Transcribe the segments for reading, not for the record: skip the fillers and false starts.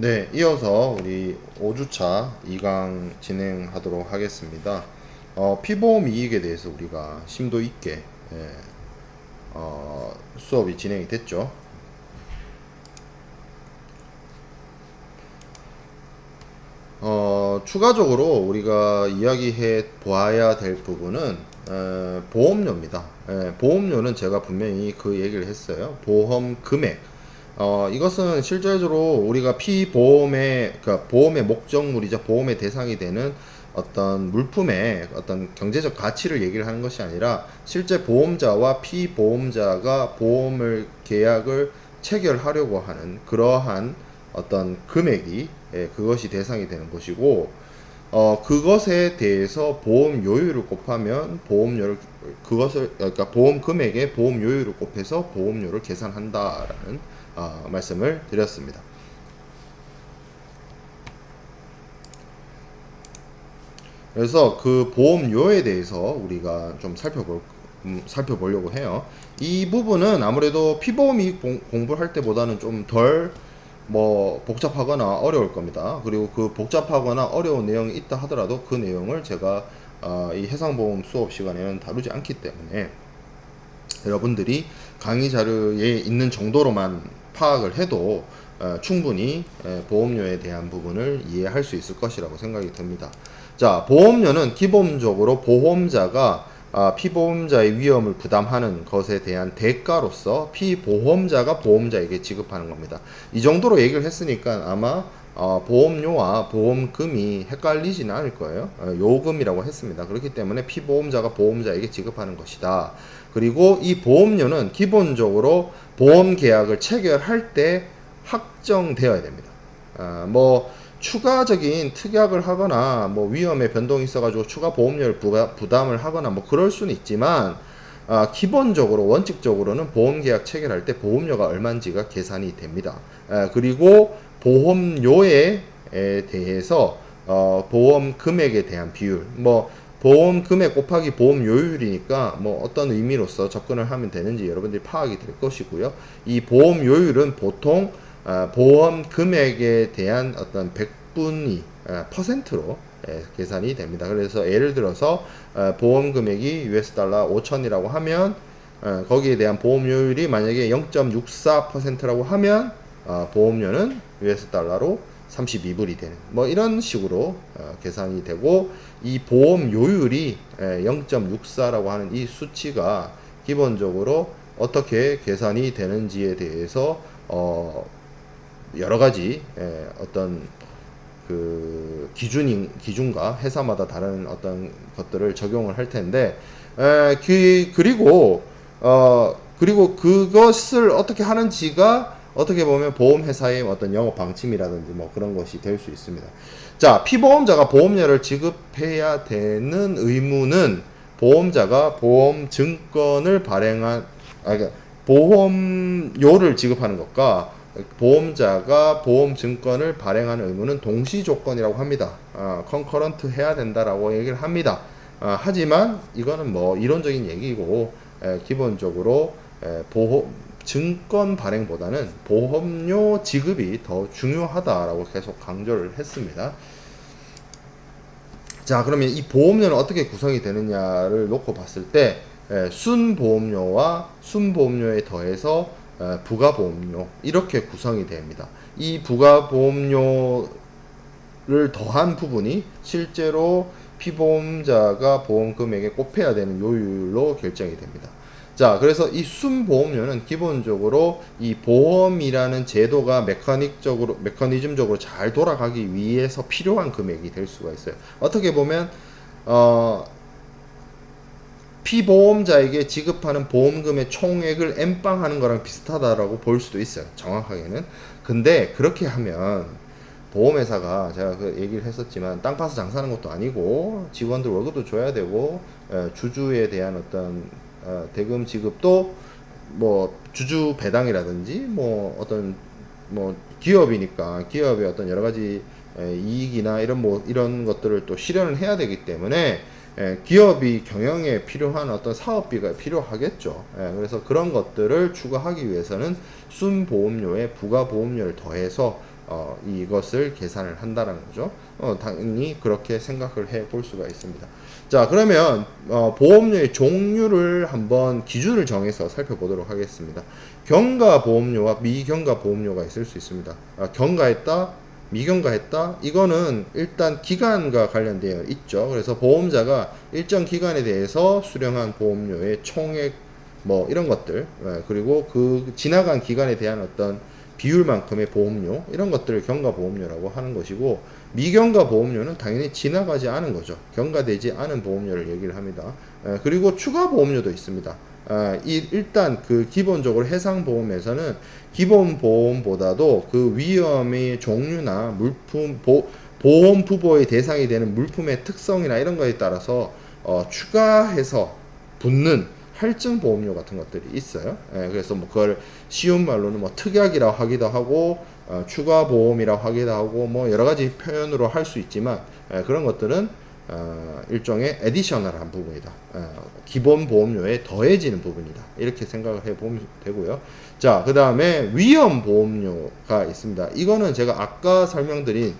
네, 이어서 우리 5주차 2강 진행하도록 하겠습니다. 피보험 이익에 대해서 우리가 심도 있게 수업이 진행이 됐죠. 추가적으로 우리가 이야기해 보아야 될 부분은 보험료입니다. 보험료는 제가 분명히 그 얘기를 했어요. 보험 금액. 이것은 실제적으로 우리가 피보험의, 그러니까 보험의 목적물이자 보험의 대상이 되는 어떤 물품의 어떤 경제적 가치를 얘기를 하는 것이 아니라 실제 보험자와 피보험자가 보험을 계약을 체결하려고 하는 그러한 어떤 금액이 그것이 대상이 되는 것이고 그것에 대해서 보험 요율을 곱하면 보험료를 그것을 그러니까 보험 금액에 보험 요율을 곱해서 보험료를 계산한다라는 말씀을 드렸습니다. 그래서 그 보험료에 대해서 우리가 좀 살펴보려고 해요. 이 부분은 아무래도 피보험이 공부를 할 때보다는 좀 덜 복잡하거나 어려울 겁니다. 그리고 그 복잡하거나 어려운 내용이 있다 하더라도 그 내용을 제가 이 해상보험 수업 시간에는 다루지 않기 때문에 여러분들이 강의 자료에 있는 정도로만 파악을 해도 충분히 보험료에 대한 부분을 이해할 수 있을 것이라고 생각이 듭니다. 자, 보험료는 기본적으로 보험자가 피보험자의 위험을 부담하는 것에 대한 대가로서 피보험자가 보험자에게 지급하는 겁니다. 이 정도로 얘기를 했으니까 아마 보험료와 보험금이 헷갈리지는 않을 거예요. 요금이라고 했습니다. 그렇기 때문에 피보험자가 보험자에게 지급하는 것이다. 그리고 이 보험료는 기본적으로 보험 계약을 체결할 때 확정되어야 됩니다. 추가적인 특약을 하거나 위험의 변동이 있어가지고 추가 보험료를 부담을 하거나 그럴 수는 있지만 기본적으로 원칙적으로는 보험 계약 체결할 때 보험료가 얼마인지가 계산이 됩니다. 그리고 보험료에 대해서 보험 금액에 대한 비율 보험 금액 곱하기 보험 요율이니까 어떤 의미로서 접근을 하면 되는지 여러분들이 파악이 될 것이고요. 이 보험 요율은 보통 보험 금액에 대한 어떤 백분위 퍼센트로 계산이 됩니다. 그래서 예를 들어서 보험 금액이 US 달러 5천이라고 하면 거기에 대한 보험료율이 만약에 0.64%라고 하면 보험료는 US 달러로 32불이 되는 이런 식으로 계산이 되고 이 보험료율이 0.64라고 하는 이 수치가 기본적으로 어떻게 계산이 되는지에 대해서 여러 가지 어떤 그 기준과 회사마다 다른 어떤 것들을 적용을 할 텐데 그리고 그것을 어떻게 하는지가 어떻게 보면 보험회사의 어떤 영업 방침이라든지 그런 것이 될 수 있습니다. 자, 피보험자가 보험료를 지급해야 되는 의무는 보험자가 보험 증권을 그러니까 보험료를 지급하는 것과 보험자가 보험 증권을 발행하는 의무는 동시 조건이라고 합니다. 컨커런트 해야 된다라고 얘기를 합니다. 하지만 이거는 이론적인 얘기고 기본적으로 보험 증권 발행보다는 보험료 지급이 더 중요하다라고 계속 강조를 했습니다. 자, 그러면 이 보험료는 어떻게 구성이 되느냐를 놓고 봤을 때 순보험료와 순보험료에 더해서 부가보험료 이렇게 구성이 됩니다. 이 부가보험료를 더한 부분이 실제로 피보험자가 보험금액에 곱해야 되는 요율로 결정이 됩니다. 자, 그래서 이 순보험료는 기본적으로 이 보험이라는 제도가 메커니즘적으로 잘 돌아가기 위해서 필요한 금액이 될 수가 있어요. 어떻게 보면 피보험자에게 지급하는 보험금의 총액을 엠빵하는 거랑 비슷하다라고 볼 수도 있어요. 정확하게는. 근데 그렇게 하면 보험회사가 제가 그 얘기를 했었지만 땅 파서 장사하는 것도 아니고 직원들 월급도 줘야 되고 주주에 대한 어떤 대금 지급도 주주 배당이라든지 어떤 기업이니까 기업의 어떤 여러 가지 이익이나 이런 것들을 또 실현을 해야 되기 때문에 기업이 경영에 필요한 어떤 사업비가 필요하겠죠. 그래서 그런 것들을 추가하기 위해서는 순보험료에 부가보험료를 더해서 이것을 계산을 한다는 거죠. 당연히 그렇게 생각을 해 볼 수가 있습니다. 자, 그러면 보험료의 종류를 한번 기준을 정해서 살펴보도록 하겠습니다. 경가보험료와 미경가보험료가 있을 수 있습니다. 경가했다, 미경가했다, 이거는 일단 기간과 관련되어 있죠. 그래서 보험자가 일정 기간에 대해서 수령한 보험료의 총액 뭐 이런 것들, 그리고 그 지나간 기간에 대한 어떤 비율만큼의 보험료, 이런 것들을 경과보험료라고 하는 것이고, 미경과보험료는 당연히 지나가지 않은 거죠. 경과되지 않은 보험료를 얘기를 합니다. 그리고 추가보험료도 있습니다. 일단 그 기본적으로 해상보험에서는 기본보험보다도 그 위험의 종류나 물품, 보험 부보의 대상이 되는 물품의 특성이나 이런 거에 따라서 추가해서 붙는 할증 보험료 같은 것들이 있어요. 그래서 뭐 그걸 쉬운 말로는 뭐 특약이라고 하기도 하고, 추가 보험이라고 하기도 하고, 뭐 여러 가지 표현으로 할 수 있지만, 그런 것들은 일종의 에디셔널한 부분이다. 기본 보험료에 더해지는 부분이다. 이렇게 생각을 해보면 되고요. 자, 그 다음에 위험 보험료가 있습니다. 이거는 제가 아까 설명드린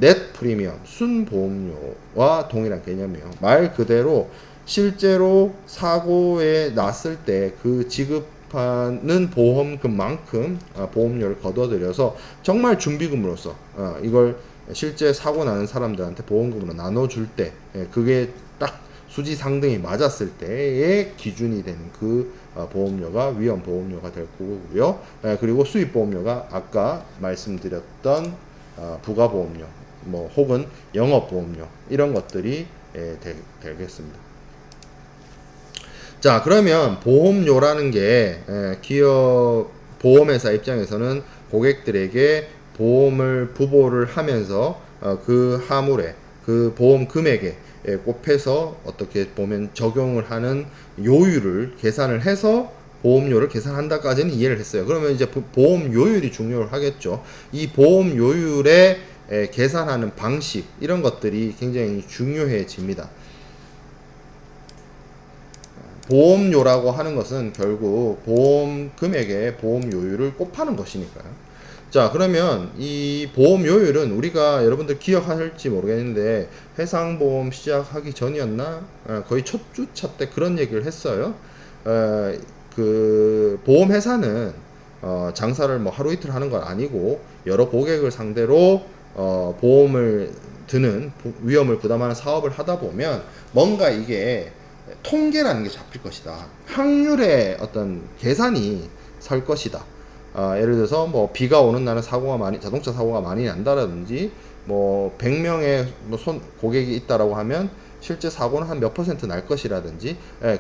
넷 프리미엄, 순 보험료와 동일한 개념이에요. 말 그대로 실제로 사고에 났을 때 그 지급하는 보험금만큼 보험료를 거둬들여서 정말 준비금으로서 이걸 실제 사고 나는 사람들한테 보험금으로 나눠줄 때, 그게 딱 수지상등이 맞았을 때의 기준이 되는 그 보험료가 위험 보험료가 될 거고요. 그리고 수입 보험료가 아까 말씀드렸던 부가보험료, 뭐 혹은 영업보험료, 이런 것들이 되겠습니다. 자, 그러면 보험료라는 게 기업 보험회사 입장에서는 고객들에게 보험을 부보를 하면서 그 하물에, 그 보험 금액에 곱해서 어떻게 보면 적용을 하는 요율을 계산을 해서 보험료를 계산한다까지는 이해를 했어요. 그러면 이제 보험 요율이 중요하겠죠. 이 보험 요율에 계산하는 방식, 이런 것들이 굉장히 중요해집니다. 보험료라고 하는 것은 결국 보험 금액에 보험 요율을 곱하는 것이니까요. 자, 그러면 이 보험 요율은 우리가 여러분들 기억하실지 모르겠는데, 해상보험 시작하기 전이었나? 거의 첫 주차 때 그런 얘기를 했어요. 그 보험회사는 장사를 뭐 하루 이틀 하는 건 아니고, 여러 고객을 상대로 보험을 드는 위험을 부담하는 사업을 하다 보면 뭔가 이게 통계라는 게 잡힐 것이다. 확률의 어떤 계산이 설 것이다. 예를 들어서 뭐 비가 오는 날은 자동차 사고가 많이 난다라든지, 뭐 100명의 고객이 있다라고 하면 실제 사고는 한 몇 퍼센트 날 것이라든지,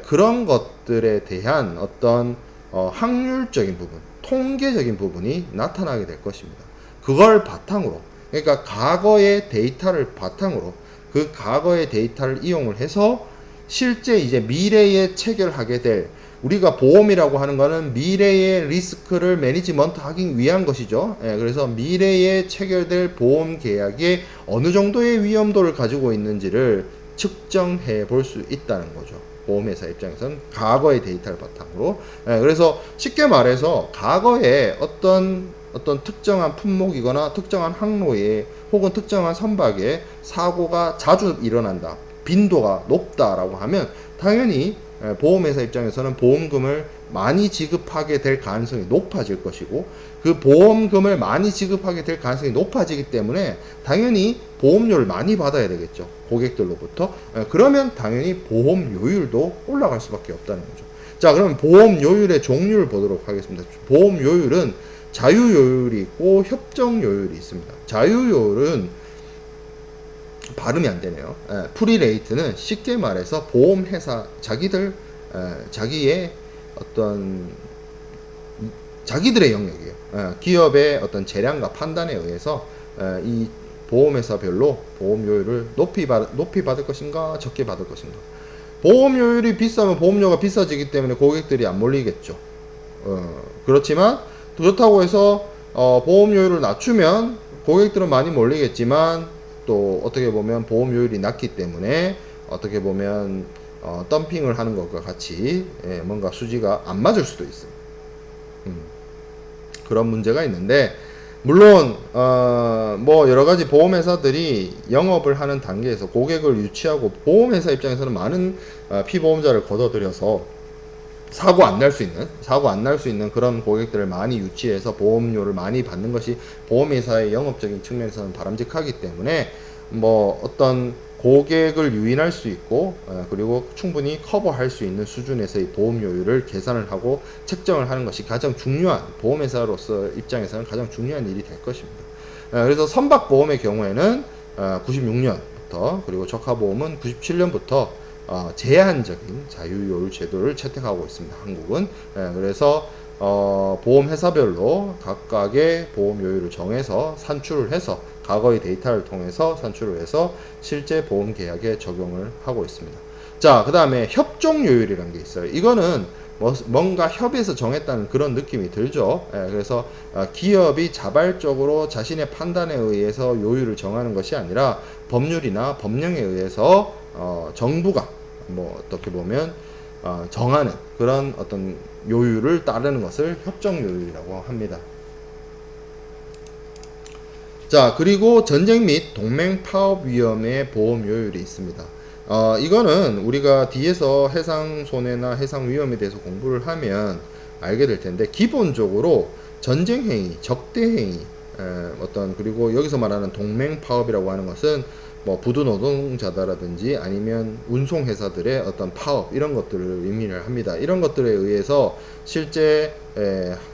그런 것들에 대한 어떤 확률적인 부분, 통계적인 부분이 나타나게 될 것입니다. 그걸 바탕으로, 그러니까 과거의 데이터를 바탕으로, 그 과거의 데이터를 이용을 해서 실제 이제 미래에 체결하게 될, 우리가 보험이라고 하는 거는 미래의 리스크를 매니지먼트 하기 위한 것이죠. 그래서 미래에 체결될 보험 계약에 어느 정도의 위험도를 가지고 있는지를 측정해 볼 수 있다는 거죠. 보험회사 입장에서는 과거의 데이터를 바탕으로. 그래서 쉽게 말해서 과거에 어떤 특정한 품목이거나 특정한 항로에 혹은 특정한 선박에 사고가 자주 일어난다, 빈도가 높다라고 하면 당연히 보험회사 입장에서는 보험금을 많이 지급하게 될 가능성이 높아질 것이고, 그 보험금을 많이 지급하게 될 가능성이 높아지기 때문에 당연히 보험료를 많이 받아야 되겠죠, 고객들로부터. 그러면 당연히 보험료율도 올라갈 수밖에 없다는 거죠. 자, 그럼 보험료율의 종류를 보도록 하겠습니다. 보험료율은 자유요율이 있고 협정요율이 있습니다. 자유요율은 발음이 안 되네요. 프리레이트는 쉽게 말해서 보험회사 자기의 어떤 자기들의 영역이에요. 기업의 어떤 재량과 판단에 의해서 이 보험회사별로 보험료율을 높이 받을 것인가 적게 받을 것인가. 보험료율이 비싸면 보험료가 비싸지기 때문에 고객들이 안 몰리겠죠. 그렇지만 그렇다고 해서 보험료율을 낮추면 고객들은 많이 몰리겠지만, 또 어떻게 보면 보험료율이 낮기 때문에 어떻게 보면 덤핑을 하는 것과 같이 뭔가 수지가 안 맞을 수도 있어요. 그런 문제가 있는데, 물론 뭐 여러 가지 보험회사들이 영업을 하는 단계에서 고객을 유치하고 보험회사 입장에서는 많은 피보험자를 걷어들여서 사고 안 날 수 있는 그런 고객들을 많이 유치해서 보험료를 많이 받는 것이 보험회사의 영업적인 측면에서는 바람직하기 때문에 뭐 어떤 고객을 유인할 수 있고 그리고 충분히 커버할 수 있는 수준에서의 보험료율을 계산을 하고 책정을 하는 것이 가장 중요한, 보험회사로서 입장에서는 가장 중요한 일이 될 것입니다. 그래서 선박보험의 경우에는 96년부터 그리고 적하보험은 97년부터 제한적인 자유요율 제도를 채택하고 있습니다. 한국은. 그래서 보험회사별로 각각의 보험요율을 정해서 산출을 해서 과거의 데이터를 통해서 산출을 해서 실제 보험 계약에 적용을 하고 있습니다. 자, 그 다음에 협종요율이라는 게 있어요. 이거는 뭔가 협의해서 정했다는 그런 느낌이 들죠. 그래서 기업이 자발적으로 자신의 판단에 의해서 요율을 정하는 것이 아니라 법률이나 법령에 의해서 정부가 뭐 어떻게 보면 정하는 그런 어떤 요율을 따르는 것을 협정요율이라고 합니다. 자, 그리고 전쟁 및 동맹 파업 위험의 보험 요율이 있습니다. 이거는 우리가 뒤에서 해상 손해나 해상 위험에 대해서 공부를 하면 알게 될 텐데, 기본적으로 전쟁 행위, 적대 행위, 그리고 여기서 말하는 동맹 파업이라고 하는 것은 뭐 부두 노동자다라든지 아니면 운송회사들의 어떤 파업, 이런 것들을 의미를 합니다. 이런 것들에 의해서 실제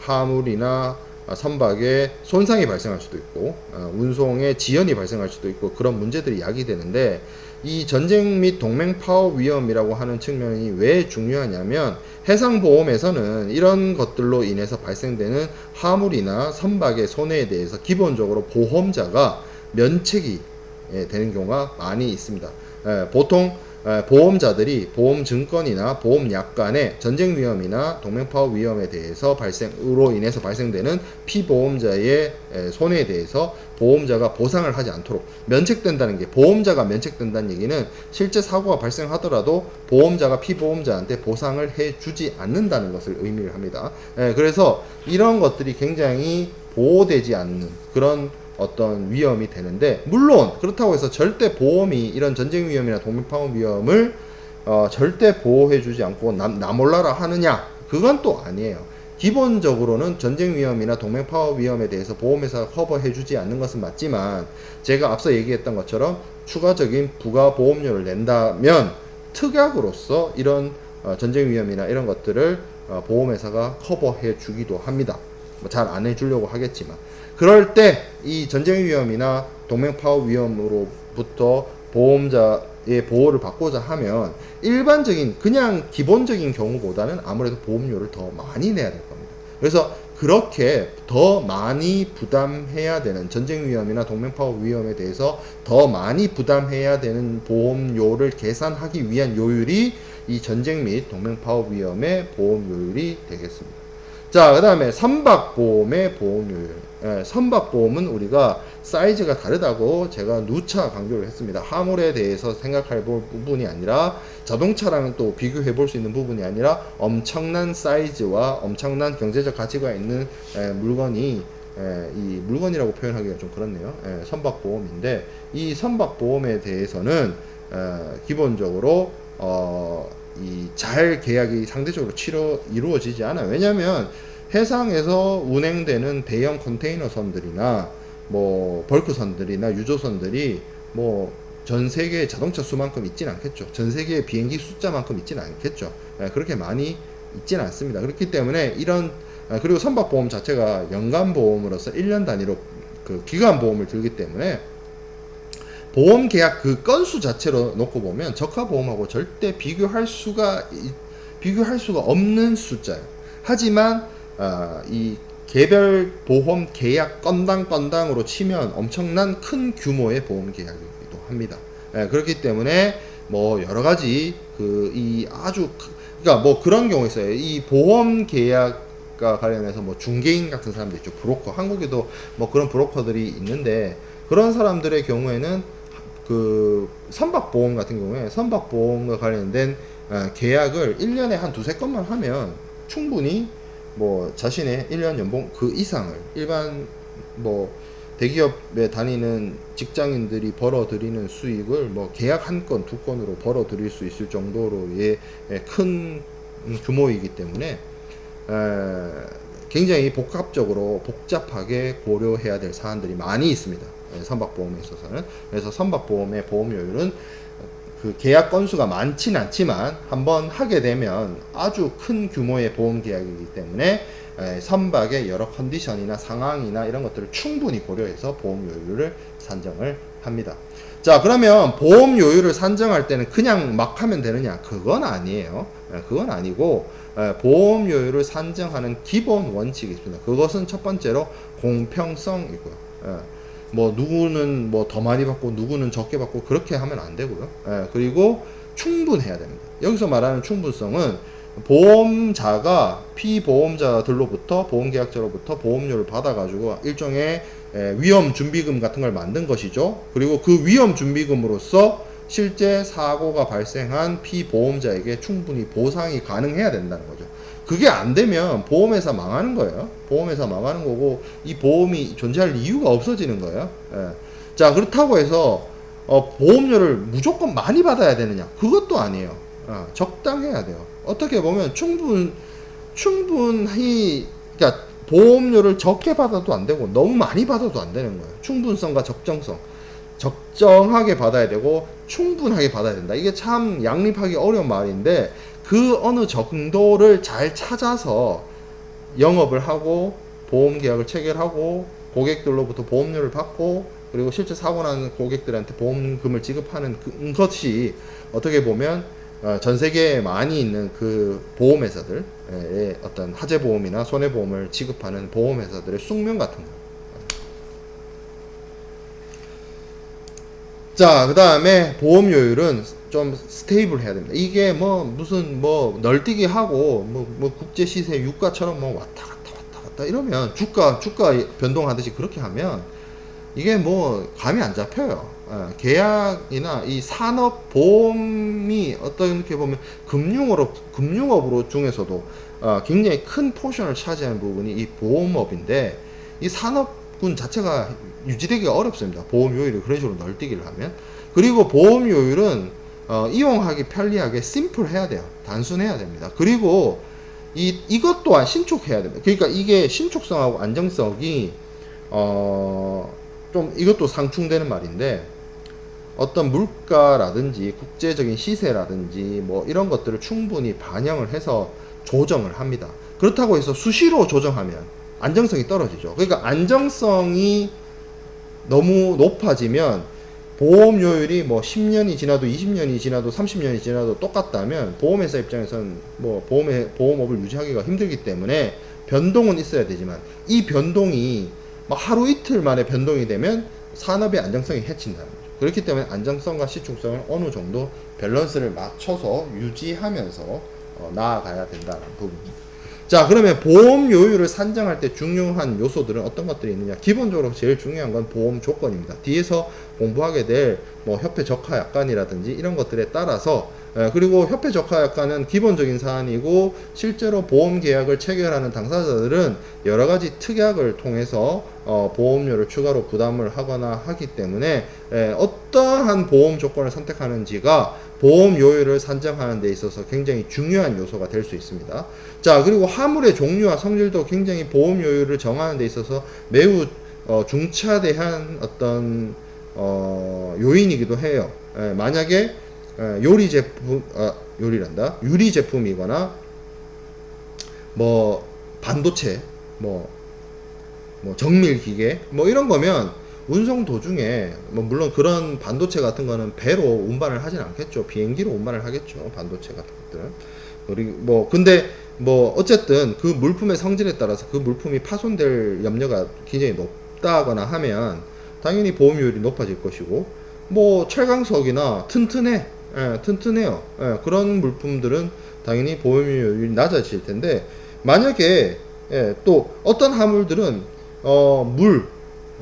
화물이나 선박에 손상이 발생할 수도 있고 운송에 지연이 발생할 수도 있고 그런 문제들이 야기되는데, 이 전쟁 및 동맹 파업 위험이라고 하는 측면이 왜 중요하냐면, 해상보험에서는 이런 것들로 인해서 발생되는 화물이나 선박의 손해에 대해서 기본적으로 보험자가 면책이 되는 경우가 많이 있습니다. 보통 보험자들이 보험증권이나 보험약관에 전쟁 위험이나 동맹파업 위험에 대해서 발생으로 인해서 발생되는 피보험자의 손해에 대해서 보험자가 보상을 하지 않도록 면책된다는 게, 보험자가 면책된다는 얘기는 실제 사고가 발생하더라도 보험자가 피보험자한테 보상을 해주지 않는다는 것을 의미를 합니다. 그래서 이런 것들이 굉장히 보호되지 않는 그런 어떤 위험이 되는데, 물론 그렇다고 해서 절대 보험이 이런 전쟁 위험이나 동맹파업 위험을 절대 보호해주지 않고 나 몰라라 하느냐, 그건 또 아니에요. 기본적으로는 전쟁 위험이나 동맹파업 위험에 대해서 보험회사가 커버해주지 않는 것은 맞지만, 제가 앞서 얘기했던 것처럼 추가적인 부가 보험료를 낸다면 특약으로서 이런 전쟁 위험이나 이런 것들을 보험회사가 커버해주기도 합니다. 뭐 잘 안 해주려고 하겠지만, 그럴 때 이 전쟁 위험이나 동맹 파업 위험으로부터 보험자의 보호를 받고자 하면 일반적인 그냥 기본적인 경우보다는 아무래도 보험료를 더 많이 내야 될 겁니다. 그래서 그렇게 더 많이 부담해야 되는, 전쟁 위험이나 동맹 파업 위험에 대해서 더 많이 부담해야 되는 보험료를 계산하기 위한 요율이 이 전쟁 및 동맹 파업 위험의 보험료율이 되겠습니다. 자, 그 다음에 선박보험의 보험료율. 선박보험은 우리가 사이즈가 다르다고 제가 누차 강조를 했습니다. 화물에 대해서 생각할 부분이 아니라, 자동차랑은 또 비교해 볼 수 있는 부분이 아니라 엄청난 사이즈와 엄청난 경제적 가치가 있는 물건이, 이 물건이라고 표현하기가 좀 그렇네요. 선박보험인데, 이 선박보험에 대해서는 기본적으로 이 잘 계약이 상대적으로 이루어지지 않아요. 왜냐하면 해상에서 운행되는 대형 컨테이너선들이나 뭐 벌크선들이나 유조선들이 뭐 전 세계의 자동차 수만큼 있지는 않겠죠. 전 세계의 비행기 숫자만큼 있지는 않겠죠. 그렇게 많이 있지는 않습니다. 그렇기 때문에 이런, 그리고 선박보험 자체가 연간보험으로서 1년 단위로 그 기간보험을 들기 때문에 보험 계약 그 건수 자체로 놓고 보면 적하보험하고 절대 비교할 수가 없는 숫자예요. 하지만 이 개별 보험 계약 건당으로 치면 엄청난 큰 규모의 보험 계약이기도 합니다. 그렇기 때문에 뭐 여러 가지 그러니까 뭐 그런 경우 있어요. 이 보험 계약과 관련해서 뭐 중개인 같은 사람들 있죠. 브로커. 한국에도 뭐 그런 브로커들이 있는데, 그런 사람들의 경우에는 그 선박보험 같은 경우에 선박보험과 관련된 계약을 1년에 한 두세 건만 하면 충분히 뭐 자신의 1년 연봉 그 이상을 일반 뭐 대기업에 다니는 직장인들이 벌어들이는 수익을 뭐 계약 한 건, 두 건으로 벌어들일 수 있을 정도로의 큰 규모이기 때문에 굉장히 복잡하게 고려해야 될 사안들이 많이 있습니다. 선박보험에 있어서는. 그래서 선박보험의 보험료율은 그 계약 건수가 많진 않지만 한번 하게 되면 아주 큰 규모의 보험 계약이기 때문에 선박의 여러 컨디션이나 상황이나 이런 것들을 충분히 고려해서 보험료율을 산정을 합니다. 자, 그러면 보험료율을 산정할 때는 그냥 막 하면 되느냐? 그건 아니에요. 그건 아니고 보험료율을 산정하는 기본 원칙이 있습니다. 그것은 첫 번째로 공평성이고요. 뭐 누구는 뭐 더 많이 받고 누구는 적게 받고 그렇게 하면 안 되고요. 그리고 충분해야 됩니다. 여기서 말하는 충분성은 보험자가 피보험자들로부터 보험계약자로부터 보험료를 받아가지고 일종의 위험준비금 같은 걸 만든 것이죠. 그리고 그 위험준비금으로서 실제 사고가 발생한 피보험자에게 충분히 보상이 가능해야 된다는 거죠. 그게 안 되면 보험회사 망하는 거예요. 보험회사 망하는 거고 이 보험이 존재할 이유가 없어지는 거예요. 자, 그렇다고 해서 보험료를 무조건 많이 받아야 되느냐? 그것도 아니에요. 적당해야 돼요. 어떻게 보면 충분히 그러니까 보험료를 적게 받아도 안 되고 너무 많이 받아도 안 되는 거예요. 충분성과 적정성. 적정하게 받아야 되고 충분하게 받아야 된다. 이게 참 양립하기 어려운 말인데 그 어느 정도를 잘 찾아서 영업을 하고 보험 계약을 체결하고 고객들로부터 보험료를 받고 그리고 실제 사고 난 고객들한테 보험금을 지급하는 것이 어떻게 보면 전 세계에 많이 있는 그 보험회사들의 어떤 화재보험이나 손해보험을 지급하는 보험회사들의 숙명 같은 거. 자, 그 다음에 보험료율은 좀 스테이블 해야 됩니다. 이게 뭐 무슨 뭐 널뛰기 하고 뭐 국제 시세 유가처럼 뭐 왔다 갔다 이러면 주가 변동하듯이 그렇게 하면 이게 뭐 감이 안 잡혀요. 계약이나 이 산업 보험이 어떻게 보면 금융업으로 중에서도 굉장히 큰 포션을 차지하는 부분이 이 보험업인데 이 산업군 자체가 유지되기가 어렵습니다. 보험료율이 그런 식으로 널뛰기를 하면. 그리고 보험료율은 이용하기 편리하게 심플해야 돼요. 단순해야 됩니다. 그리고 이것 또한 신축해야 됩니다. 그러니까 이게 신축성하고 안정성이 좀 이것도 상충되는 말인데 어떤 물가라든지 국제적인 시세라든지 뭐 이런 것들을 충분히 반영을 해서 조정을 합니다. 그렇다고 해서 수시로 조정하면 안정성이 떨어지죠. 그러니까 안정성이 너무 높아지면 보험료율이 뭐 10년이 지나도 20년이 지나도 30년이 지나도 똑같다면 보험회사 입장에서는 뭐 보험업을 유지하기가 힘들기 때문에 변동은 있어야 되지만 이 변동이 막 하루 이틀 만에 변동이 되면 산업의 안정성이 해친다는 거죠. 그렇기 때문에 안정성과 시축성을 어느 정도 밸런스를 맞춰서 유지하면서 나아가야 된다는 부분입니다. 자, 그러면 보험료율을 산정할 때 중요한 요소들은 어떤 것들이 있느냐? 기본적으로 제일 중요한 건 보험 조건입니다. 뒤에서 공부하게 될 뭐 협회 적하 약관이라든지 이런 것들에 따라서 그리고 협회 적하 약관은 기본적인 사안이고 실제로 보험 계약을 체결하는 당사자들은 여러 가지 특약을 통해서 보험료를 추가로 부담을 하거나 하기 때문에 어떠한 보험 조건을 선택하는지가 보험료율을 산정하는 데 있어서 굉장히 중요한 요소가 될 수 있습니다. 자, 그리고 화물의 종류와 성질도 굉장히 보험료율을 정하는 데 있어서 매우 중차대한 어떤 요인이기도 해요. 만약에 유리 제품이거나 뭐 반도체 뭐 정밀 기계 뭐 이런 거면 운송 도중에 뭐 물론 그런 반도체 같은 거는 배로 운반을 하진 않겠죠. 비행기로 운반을 하겠죠. 반도체 같은 것들은. 그리고 뭐 근데 뭐 어쨌든 그 물품의 성질에 따라서 그 물품이 파손될 염려가 굉장히 높다거나 하면 당연히 보험료율이 높아질 것이고 뭐 철강석이나 튼튼해요. 그런 물품들은 당연히 보험료율이 낮아질 텐데 만약에 또 어떤 화물들은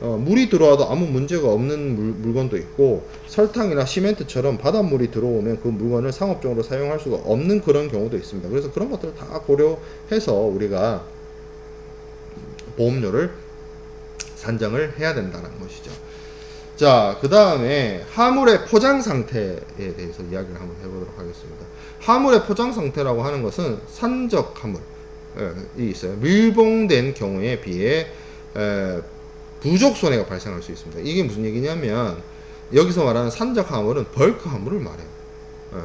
물이 들어와도 아무 문제가 없는 물건도 있고, 설탕이나 시멘트처럼 바닷물이 들어오면 그 물건을 상업적으로 사용할 수가 없는 그런 경우도 있습니다. 그래서 그런 것들을 다 고려해서 우리가 보험료를 산정을 해야 된다는 것이죠. 자, 그 다음에 화물의 포장 상태에 대해서 이야기를 한번 해보도록 하겠습니다. 화물의 포장 상태라고 하는 것은 산적 화물이 있어요. 밀봉된 경우에 비해 부족 손해가 발생할 수 있습니다. 이게 무슨 얘기냐면, 여기서 말하는 산적 화물은 벌크 화물을 말해요.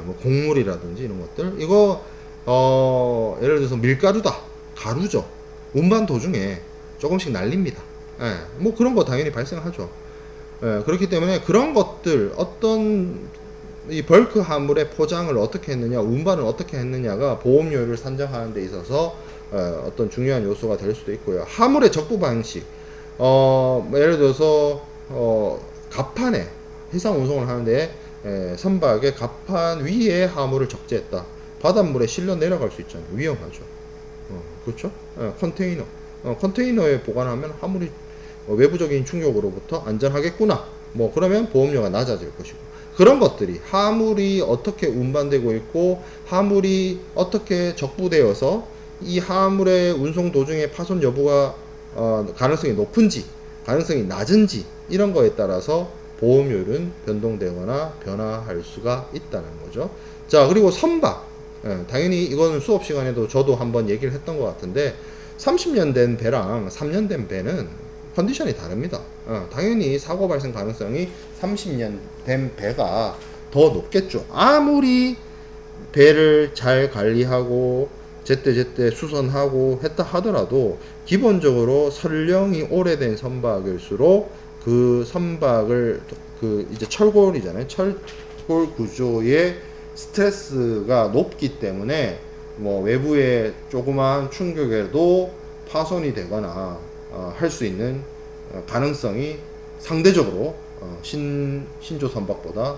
뭐 곡물이라든지 이런 것들, 이거 예를 들어서 밀가루다, 가루죠. 운반 도중에 조금씩 날립니다. 뭐 그런 거 당연히 발생하죠. 그렇기 때문에 그런 것들, 어떤 이 벌크 화물의 포장을 어떻게 했느냐, 운반을 어떻게 했느냐가 보험료를 산정하는 데 있어서 어떤 중요한 요소가 될 수도 있고요. 화물의 적부 방식, 예를 들어서 갑판에 해상 운송을 하는데 선박의 갑판 위에 화물을 적재했다. 바닷물에 실려 내려갈 수 있잖아요. 위험하죠. 그렇죠? 컨테이너에 보관하면 화물이 외부적인 충격으로부터 안전하겠구나. 뭐 그러면 보험료가 낮아질 것이고, 그런 것들이 화물이 어떻게 운반되고 있고, 화물이 어떻게 적부되어서 이 화물의 운송 도중에 파손 여부가 가능성이 높은지 가능성이 낮은지, 이런 거에 따라서 보험료는 변동되거나 변화할 수가 있다는 거죠. 자, 그리고 선박, 당연히 이거는 수업 시간에도 저도 한번 얘기를 했던 것 같은데, 30년 된 배랑 3년 된 배는 컨디션이 다릅니다. 당연히 사고 발생 가능성이 30년 된 배가 더 높겠죠. 아무리 배를 잘 관리하고 제때제때 수선하고 했다 하더라도, 기본적으로 선령이 오래된 선박일수록 그 선박을 이제 철골이잖아요. 철골 구조의 스트레스가 높기 때문에 뭐 외부의 조그마한 충격에도 파손이 되거나 할 수 있는 가능성이 상대적으로 신조 선박보다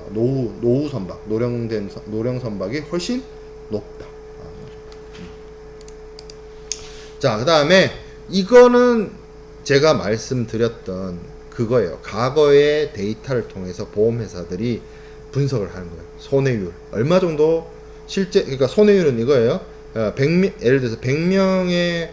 노후 선박, 노령 선박이 훨씬 높다. 자, 그 다음에 이거는 제가 말씀드렸던 그거예요. 과거의 데이터를 통해서 보험회사들이 분석을 하는 거예요. 손해율 얼마 정도, 실제 그러니까 손해율은 이거예요. 예를 들어서 100명의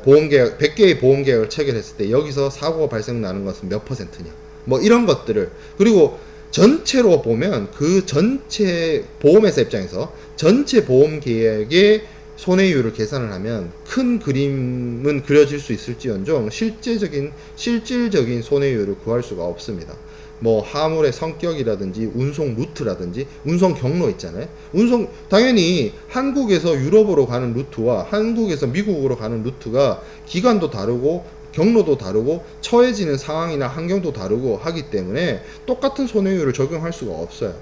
보험계약, 100개의 보험계약을 체결했을 때 여기서 사고가 발생 나는 것은 몇 퍼센트냐, 뭐 이런 것들을, 그리고 전체로 보면 그 전체 보험회사 입장에서 전체 보험계약의 손해율을 계산을 하면 큰 그림은 그려질 수 있을지언정 실질적인 손해율을 구할 수가 없습니다. 뭐 화물의 성격이라든지 운송 루트라든지 운송 경로 있잖아요. 당연히 한국에서 유럽으로 가는 루트와 한국에서 미국으로 가는 루트가 기간도 다르고 경로도 다르고 처해지는 상황이나 환경도 다르고 하기 때문에 똑같은 손해율을 적용할 수가 없어요.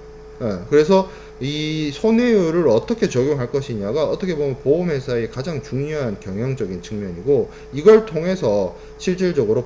그래서 이 손해율을 어떻게 적용할 것이냐가 어떻게 보면 보험회사의 가장 중요한 경영적인 측면이고, 이걸 통해서 실질적으로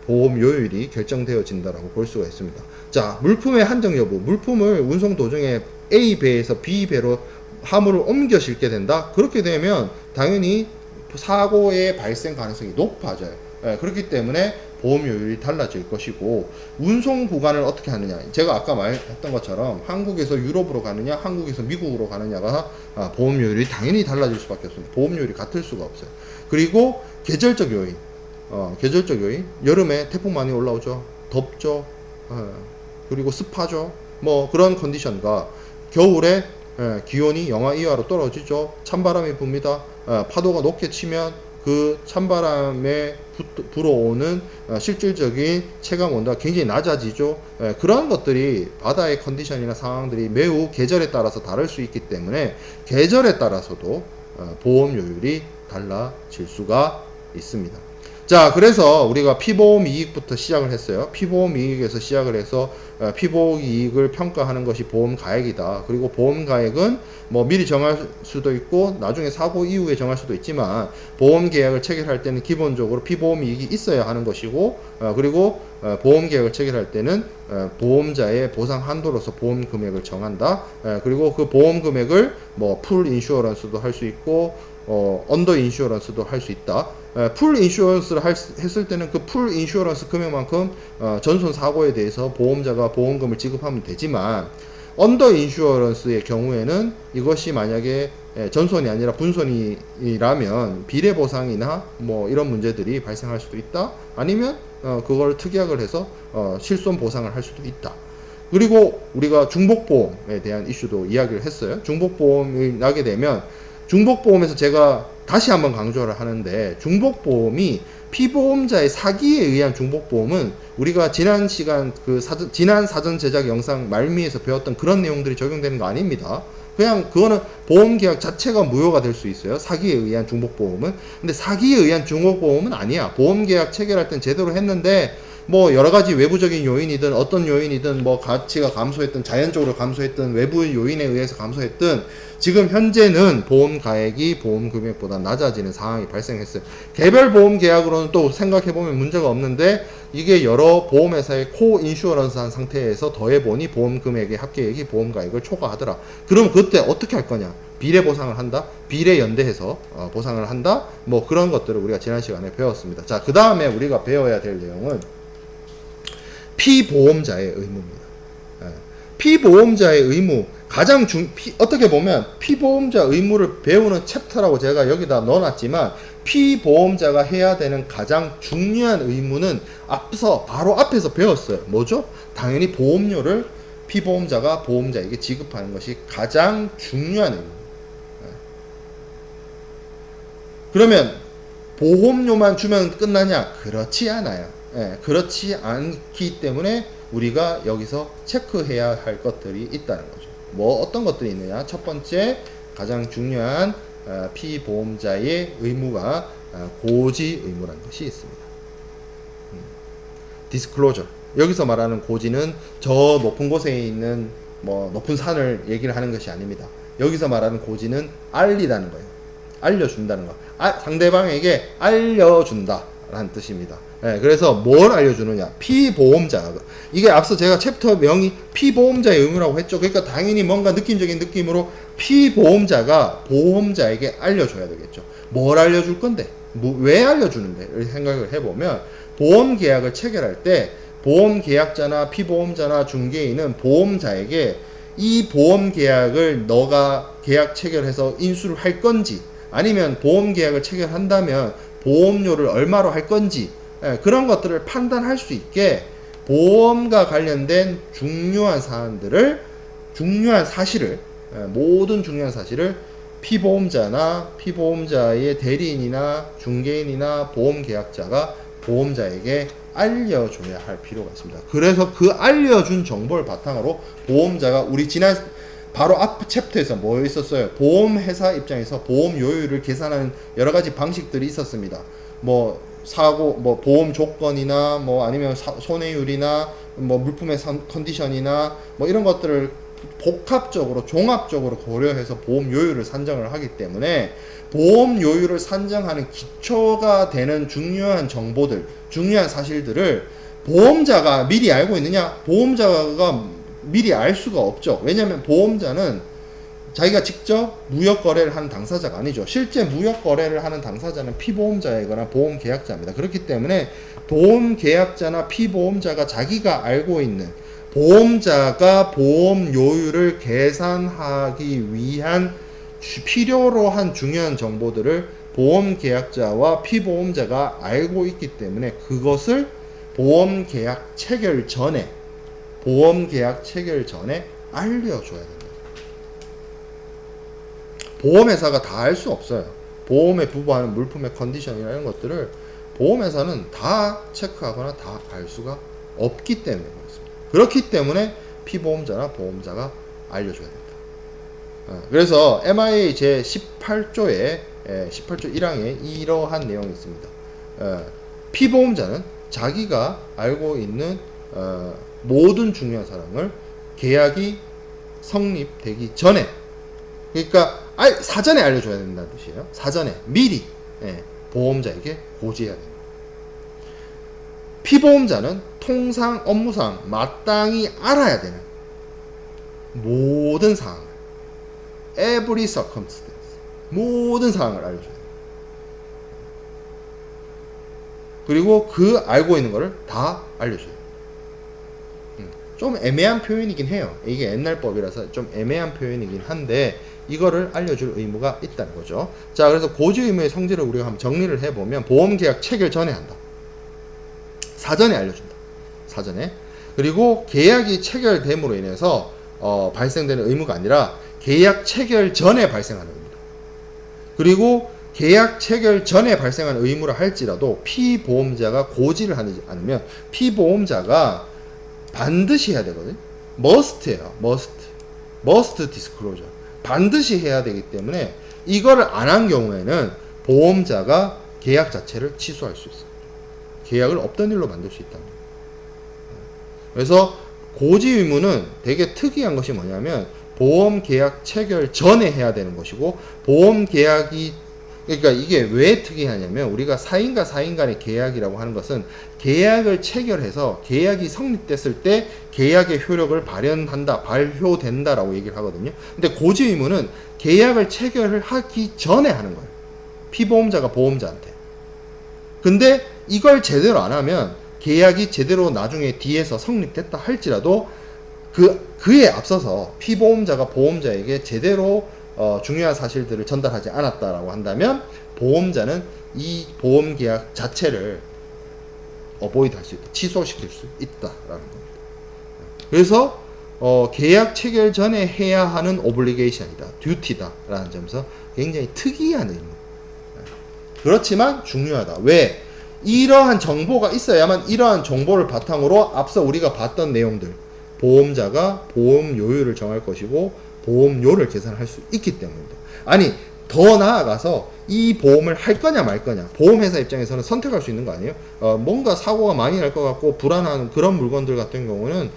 보험료율이 결정되어진다라고 볼 수가 있습니다. 자, 물품의 한정 여부. 물품을 운송 도중에 A 배에서 B 배로 화물을 옮겨 싣게 된다. 그렇게 되면 당연히 사고의 발생 가능성이 높아져요. 그렇기 때문에 보험료율이 달라질 것이고, 운송 구간을 어떻게 하느냐, 제가 아까 말했던 것처럼 한국에서 유럽으로 가느냐 한국에서 미국으로 가느냐가 보험료율이 당연히 달라질 수밖에 없습니다. 보험료율이 같을 수가 없어요. 그리고 계절적 요인, 여름에 태풍 많이 올라오죠. 덥죠. 그리고 습하죠. 뭐 그런 컨디션과 겨울에 기온이 영하 이하로 떨어지죠. 찬바람이 붑니다. 파도가 높게 치면 그 찬바람에 불어오는 실질적인 체감 온도가 굉장히 낮아지죠. 그런 것들이 바다의 컨디션이나 상황들이 매우 계절에 따라서 다를 수 있기 때문에 계절에 따라서도 보험료율이 달라질 수가 있습니다. 자, 그래서 우리가 피보험 이익부터 시작을 했어요. 피보험 이익에서 시작을 해서 피보험 이익을 평가하는 것이 보험 가액이다. 그리고 보험 가액은 뭐 미리 정할 수도 있고 나중에 사고 이후에 정할 수도 있지만, 보험 계약을 체결할 때는 기본적으로 피보험 이익이 있어야 하는 것이고, 그리고 보험 계약을 체결할 때는 보험자의 보상 한도로서 보험 금액을 정한다. 그리고 그 보험 금액을 뭐 풀 인슈어런스도 할 수 있고 언더 인슈어런스도 할 수 있다. 풀 인슈런스를 했을 때는 그 풀 인슈런스 금액만큼 전손 사고에 대해서 보험자가 보험금을 지급하면 되지만, 언더 인슈어런스의 경우에는 이것이 만약에 전손이 아니라 분손이라면 비례 보상이나 뭐 이런 문제들이 발생할 수도 있다. 아니면 그걸 특약을 해서 실손 보상을 할 수도 있다. 그리고 우리가 중복보험에 대한 이슈도 이야기를 했어요. 중복보험이 나게 되면, 중복보험에서 제가 다시 한번 강조를 하는데, 중복보험이 피보험자의 사기에 의한 중복보험은 우리가 지난 시간 지난 사전 제작 영상 말미에서 배웠던 그런 내용들이 적용되는 거 아닙니다. 그냥 그거는 보험계약 자체가 무효가 될 수 있어요. 사기에 의한 중복보험은. 근데 사기에 의한 중복보험은 아니야. 보험계약 체결할 땐 제대로 했는데 뭐 여러 가지 외부적인 요인이든 어떤 요인이든 뭐 가치가 감소했든 자연적으로 감소했든 외부 요인에 의해서 감소했든 지금 현재는 보험 가액이 보험 금액보다 낮아지는 상황이 발생했어요. 개별 보험 계약으로는 또 생각해보면 문제가 없는데, 이게 여러 보험회사의 코 인슈어런스 한 상태에서 더해보니 보험 금액의 합계액이 보험 가액을 초과하더라. 그럼 그때 어떻게 할 거냐? 비례 보상을 한다? 비례 연대해서 보상을 한다? 뭐 그런 것들을 우리가 지난 시간에 배웠습니다. 자, 그 다음에 우리가 배워야 될 내용은 피보험자의 의무입니다. 피보험자의 의무, 가장 어떻게 보면 피보험자 의무를 배우는 챕터라고 제가 여기다 넣어놨지만, 피보험자가 해야 되는 가장 중요한 의무는 바로 앞에서 배웠어요. 뭐죠? 당연히 보험료를 피보험자가 보험자에게 지급하는 것이 가장 중요한 의무. 그러면 보험료만 주면 끝나냐? 그렇지 않아요. 그렇지 않기 때문에 우리가 여기서 체크해야 할 것들이 있다는 거죠. 뭐 어떤 것들이 있느냐? 첫 번째, 가장 중요한 피보험자의 의무가 고지 의무라는 것이 있습니다. 디스클로저. 여기서 말하는 고지는 저 높은 곳에 있는 뭐 높은 산을 얘기를 하는 것이 아닙니다. 여기서 말하는 고지는 알리다는 거예요. 알려준다는 거. 상대방에게 알려준다라는 뜻입니다. 그래서 뭘 알려주느냐? 피보험자. 이게 앞서 제가 챕터 명이 피보험자의 의무라고 했죠. 그러니까 당연히 뭔가 느낌적인 느낌으로 피보험자가 보험자에게 알려줘야 되겠죠. 뭘 알려줄 건데? 왜 알려주는데? 생각을 해보면, 보험계약을 체결할 때 보험계약자나 피보험자나 중개인은 보험자에게 이 보험계약을 너가 계약 체결해서 인수를 할 건지, 아니면 보험계약을 체결한다면 보험료를 얼마로 할 건지, 그런 것들을 판단할 수 있게 보험과 관련된 중요한 사안들을, 모든 중요한 사실을 피보험자나 피보험자의 대리인이나 중개인이나 보험계약자가 보험자에게 알려줘야 할 필요가 있습니다. 그래서 그 알려준 정보를 바탕으로 보험자가, 우리 지난 바로 앞 챕터에서 뭐 있었어요? 보험회사 입장에서 보험 요율을 계산하는 여러 가지 방식들이 있었습니다. 뭐 사고, 뭐 보험 조건이나 뭐 아니면 손해율이나 뭐 물품의 컨디션이나 뭐 이런 것들을 복합적으로 종합적으로 고려해서 보험 요율을 산정을 하기 때문에, 보험 요율을 산정하는 기초가 되는 중요한 정보들, 중요한 사실들을 보험자가 미리 알고 있느냐? 보험자가 미리 알 수가 없죠. 왜냐하면 보험자는 자기가 직접 무역 거래를 하는 당사자가 아니죠. 실제 무역 거래를 하는 당사자는 피보험자이거나 보험 계약자입니다. 그렇기 때문에 보험 계약자나 피보험자가 자기가 알고 있는, 보험자가 보험 요율을 계산하기 위한 필요로 한 중요한 정보들을 보험 계약자와 피보험자가 알고 있기 때문에, 그것을 보험 계약 체결 전에 알려줘야 된다. 보험회사가 다 알 수 없어요. 보험에 부과하는 물품의 컨디션이나 이런 것들을 보험회사는 다 체크하거나 다 알 수가 없기 때문에 그렇습니다. 그렇기 때문에 피보험자나 보험자가 알려줘야 된다. 그래서 MIA 제 18조에 18조 1항에 이러한 내용이 있습니다. 피보험자는 자기가 알고 있는 모든 중요한 사항을 계약이 성립되기 전에, 그러니까 사전에 알려줘야 된다는 뜻이에요. 사전에 미리 보험자에게 고지해야 됩니다. 피보험자는 통상 업무상 마땅히 알아야 되는 모든 사항을, every circumstance, 모든 사항을 알려줘야 됩니다. 그리고 그 알고 있는 거를 다 알려줘요. 좀 애매한 표현이긴 해요. 이게 옛날 법이라서 좀 애매한 표현이긴 한데 이거를 알려줄 의무가 있다는 거죠. 자, 그래서 고지 의무의 성질을 우리가 한번 정리를 해보면 보험계약 체결 전에 한다. 사전에 알려준다. 사전에. 그리고 계약이 체결됨으로 인해서 발생되는 의무가 아니라 계약 체결 전에 발생하는 의무다. 그리고 계약 체결 전에 발생하는 의무라 할지라도 피보험자가 고지를 하지 않으면 피보험자가 반드시 해야 되거든. must예요. must disclosure. 반드시 해야 되기 때문에 이거를 안 한 경우에는 보험자가 계약 자체를 취소할 수 있어요. 계약을 없던 일로 만들 수 있답니다. 그래서 고지 의무는 되게 특이한 것이 뭐냐면 보험 계약 체결 전에 해야 되는 것이고 보험 계약이 그러니까 이게 왜 특이하냐면 우리가 사인과 사인 간의 계약이라고 하는 것은 계약을 체결해서 계약이 성립됐을 때 계약의 효력을 발효된다라고 얘기를 하거든요. 근데 고지 의무는 계약을 체결을 하기 전에 하는 거예요. 피보험자가 보험자한테. 근데 이걸 제대로 안 하면 계약이 제대로 나중에 뒤에서 성립됐다 할지라도 그에 앞서서 피보험자가 보험자에게 제대로 중요한 사실들을 전달하지 않았다라고 한다면 보험자는 이 보험계약 자체를 어보이드 할 수 있다. 취소시킬 수 있다라는 겁니다. 그래서 계약 체결 전에 해야 하는 오블리게이션이다. 듀티다라는 점에서 굉장히 특이한 의무. 그렇지만 중요하다. 왜? 이러한 정보가 있어야만 이러한 정보를 바탕으로 앞서 우리가 봤던 내용들 보험자가 보험료율을 정할 것이고 보험료를 계산할 수 있기 때문입니다. 아니 더 나아가서 이 보험을 할 거냐 말 거냐 보험회사 입장에서는 선택할 수 있는 거 아니에요? 뭔가 사고가 많이 날 것 같고 불안한 그런 물건들 같은 경우는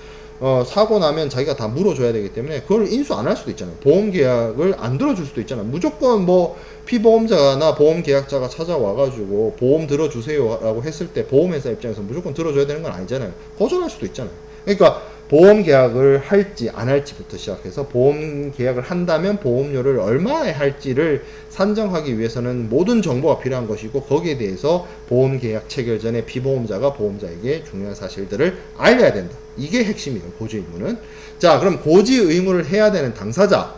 사고 나면 자기가 다 물어줘야 되기 때문에 그걸 인수 안 할 수도 있잖아요. 보험계약을 안 들어줄 수도 있잖아요. 무조건 뭐 피보험자나 보험계약자가 찾아와가지고 보험 들어주세요 라고 했을 때 보험회사 입장에서 무조건 들어줘야 되는 건 아니잖아요. 거절할 수도 있잖아요. 그러니까 보험계약을 할지 안 할지부터 시작해서 보험계약을 한다면 보험료를 얼마나 할지를 산정하기 위해서는 모든 정보가 필요한 것이고 거기에 대해서 보험계약 체결 전에 피보험자가 보험자에게 중요한 사실들을 알려야 된다. 이게 핵심이에요. 고지 의무는. 자, 그럼 고지 의무를 해야 되는 당사자,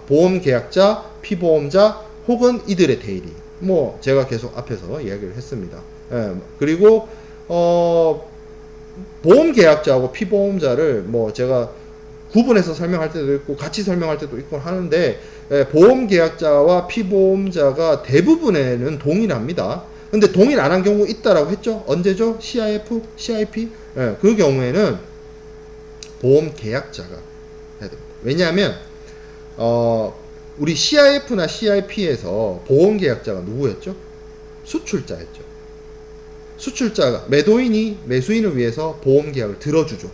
보험계약자, 피보험자 혹은 이들의 대리. 뭐 제가 계속 앞에서 이야기를 했습니다. 그리고 보험계약자하고 피보험자를 뭐 제가 구분해서 설명할 때도 있고 같이 설명할 때도 있고 하는데 보험계약자와 피보험자가 대부분에는 동일합니다. 근데 동일 안 한 경우 있다라고 했죠. 언제죠? CIF, CIP. 그 경우에는 보험계약자가 해야 됩니다. 왜냐하면 우리 CIF나 CIP에서 보험계약자가 누구였죠? 수출자였죠. 수출자가 매도인이 매수인을 위해서 보험계약을 들어주죠.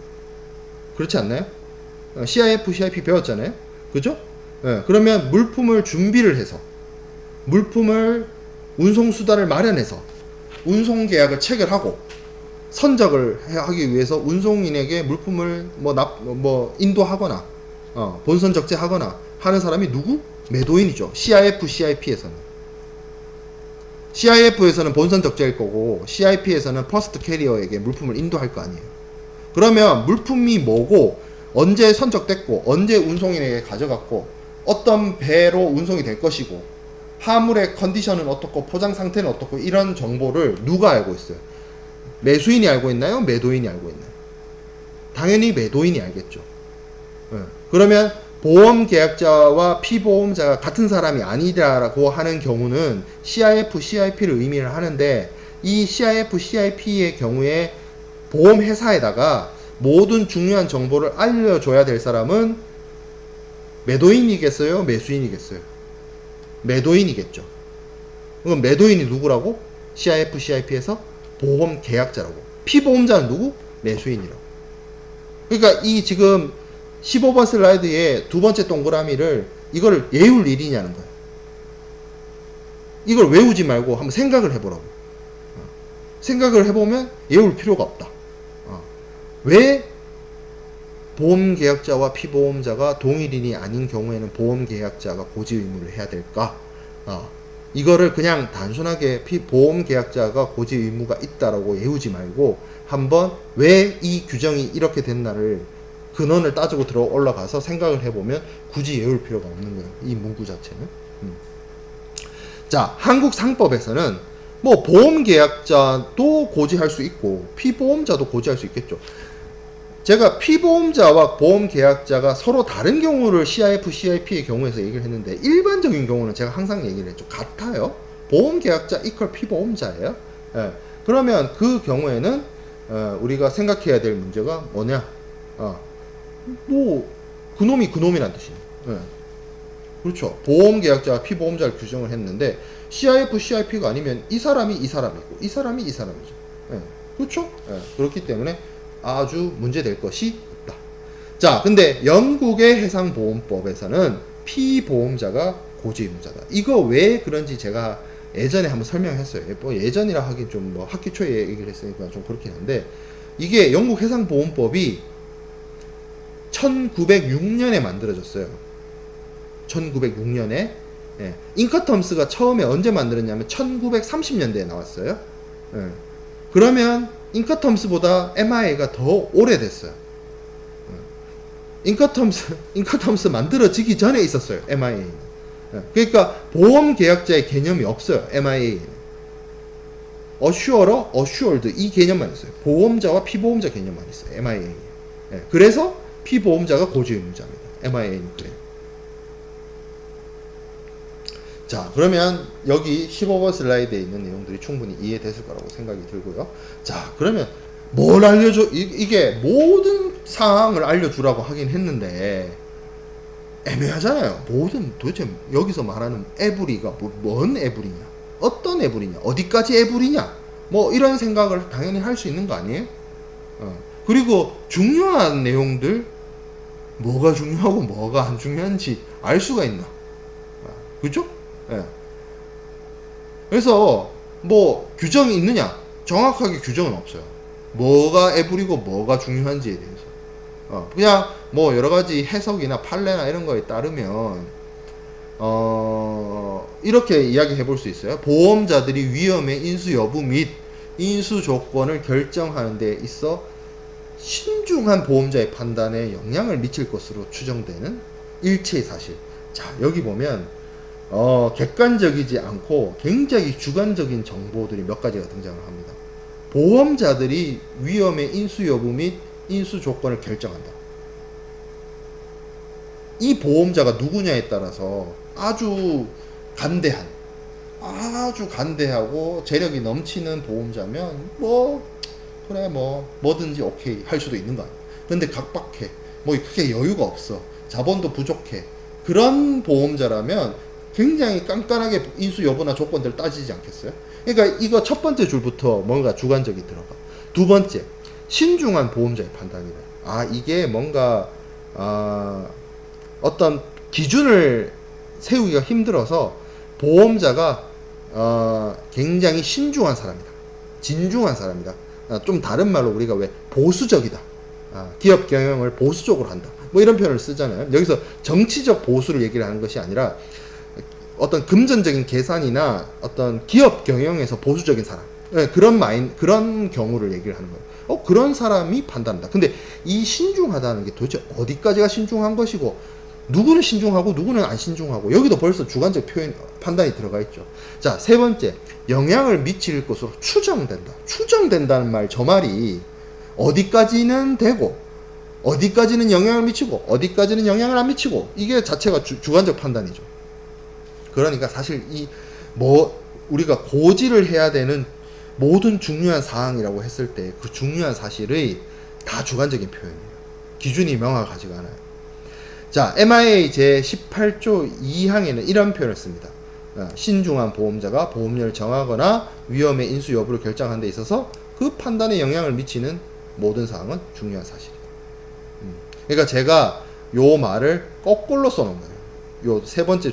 그렇지 않나요? CIF, CIP 배웠잖아요. 그죠? 그러면 물품을 준비를 해서 물품을 운송수단을 마련해서 운송계약을 체결하고 선적을 하기 위해서 운송인에게 물품을 인도하거나 본선 적재하거나 하는 사람이 누구? 매도인이죠. CIF, CIP에서는. CIF에서는 본선 적재일 거고 CIP에서는 퍼스트 캐리어에게 물품을 인도할 거 아니에요. 그러면 물품이 뭐고 언제 선적됐고 언제 운송인에게 가져갔고 어떤 배로 운송이 될 것이고 화물의 컨디션은 어떻고 포장 상태는 어떻고 이런 정보를 누가 알고 있어요? 매수인이 알고 있나요? 매도인이 알고 있나요? 당연히 매도인이 알겠죠. 그러면 보험계약자와 피보험자가 같은 사람이 아니다라고 하는 경우는 CIF, CIP를 의미를 하는데 이 CIF, CIP의 경우에 보험회사에다가 모든 중요한 정보를 알려줘야 될 사람은 매도인이겠어요? 매수인이겠어요? 매도인이겠죠. 그럼 매도인이 누구라고? CIF, CIP에서 보험계약자라고. 피보험자는 누구? 매수인이라고. 그러니까 이 지금 15번 슬라이드의 두 번째 동그라미를 이거를 외울 일이냐는 거예요. 이걸 외우지 말고 한번 생각을 해보라고. 생각을 해보면 외울 필요가 없다. 왜 보험계약자와 피보험자가 동일인이 아닌 경우에는 보험계약자가 고지 의무를 해야 될까? 이거를 그냥 단순하게 보험 계약자가 고지 의무가 있다라고 외우지 말고 한번 왜 이 규정이 이렇게 됐나를 근원을 따지고 들어 올라가서 생각을 해보면 굳이 외울 필요가 없는 거예요. 이 문구 자체는. 자, 한국 상법에서는 뭐 보험 계약자도 고지할 수 있고 피보험자도 고지할 수 있겠죠. 제가 피보험자와 보험 계약자가 서로 다른 경우를 CIF, CIP의 경우에서 얘기를 했는데 일반적인 경우는 제가 항상 얘기를 했죠. 같아요. 보험 계약자 이퀄 피보험자예요. 예. 그러면 그 경우에는 우리가 생각해야 될 문제가 뭐냐? 뭐 그놈이 그놈이란 뜻이에요. 예. 그렇죠. 보험 계약자와 피보험자를 규정을 했는데 CIF, CIP가 아니면 이 사람이 이 사람이고 이 사람이 이 사람이죠. 예. 그렇죠? 예. 그렇기 때문에 아주 문제될 것이 없다. 자, 근데 영국의 해상보험법에서는 피보험자가 고지의무자다. 이거 왜 그런지 제가 예전에 한번 설명했어요. 뭐 예전이라 하긴 좀 뭐 학기 초에 얘기를 했으니까 좀 그렇긴 한데 이게 영국 해상보험법이 1906년에 만들어졌어요. 1906년에. 예. 인카텀스가 처음에 언제 만들었냐면 1930년대에 나왔어요. 예. 그러면 인카텀스보다 MIA가 더 오래됐어요. 인카텀스 만들어지기 전에 있었어요. MIA는. 그러니까 보험 계약자의 개념이 없어요. MIA는. 어슈어러, 어슈얼드 이 개념만 있어요. 보험자와 피보험자 개념만 있어요. MIA는. 그래서 피보험자가 고지의무자입니다. MIA는 그래요. 자, 그러면 여기 15번 슬라이드에 있는 내용들이 충분히 이해됐을 거라고 생각이 들고요. 자, 그러면 뭘 알려줘? 이게 모든 사항을 알려주라고 하긴 했는데 애매하잖아요. 도대체 여기서 말하는 에브리가 뭔 에브리냐? 어떤 에브리냐? 어디까지 에브리냐? 뭐 이런 생각을 당연히 할 수 있는 거 아니에요? 그리고 중요한 내용들 뭐가 중요하고 뭐가 안 중요한지 알 수가 있나? 그죠? 예. 그래서 뭐 규정이 있느냐? 정확하게 규정은 없어요. 뭐가 에브리고 뭐가 중요한지에 대해서. 그냥 뭐 여러 가지 해석이나 판례나 이런 거에 따르면 이렇게 이야기해 볼 수 있어요. 보험자들이 위험의 인수 여부 및 인수 조건을 결정하는 데 있어 신중한 보험자의 판단에 영향을 미칠 것으로 추정되는 일체의 사실. 자, 여기 보면 객관적이지 않고 굉장히 주관적인 정보들이 몇 가지가 등장을 합니다. 보험자들이 위험의 인수 여부 및 인수 조건을 결정한다. 이 보험자가 누구냐에 따라서 아주 간대하고 재력이 넘치는 보험자면 그래 뭐든지 오케이 할 수도 있는 거 아니야. 근데 각박해. 뭐 크게 여유가 없어. 자본도 부족해. 그런 보험자라면 굉장히 깐깐하게 인수 여부나 조건들을 따지지 않겠어요? 그러니까 이거 첫 번째 줄부터 뭔가 주관적이 들어가. 두 번째, 신중한 보험자의 판단이래. 이게 뭔가 어떤 기준을 세우기가 힘들어서 보험자가 굉장히 신중한 사람이다. 진중한 사람이다. 좀 다른 말로 우리가 왜 보수적이다. 기업 경영을 보수적으로 한다. 뭐 이런 표현을 쓰잖아요. 여기서 정치적 보수를 얘기를 하는 것이 아니라 어떤 금전적인 계산이나 어떤 기업 경영에서 보수적인 사람, 그런 경우를 얘기를 하는 거예요. 그런 사람이 판단한다. 근데 이 신중하다는 게 도대체 어디까지가 신중한 것이고, 누구는 신중하고 누구는 안 신중하고, 여기도 벌써 주관적 판단이 들어가 있죠. 자, 세 번째, 영향을 미칠 것으로 추정된다. 추정된다는 말, 저 말이 어디까지는 되고, 어디까지는 영향을 미치고, 어디까지는 영향을 안 미치고, 이게 자체가 주관적 판단이죠. 그러니까 사실 우리가 고지를 해야 되는 모든 중요한 사항이라고 했을 때 그 중요한 사실의 다 주관적인 표현이에요. 기준이 명확하지가 않아요. 자, MIA 제18조 2항에는 이런 표현을 씁니다. 신중한 보험자가 보험료를 정하거나 위험의 인수 여부를 결정하는 데 있어서 그 판단에 영향을 미치는 모든 사항은 중요한 사실이에요. 그러니까 제가 요 말을 거꾸로 써놓은 거예요. 요 세 번째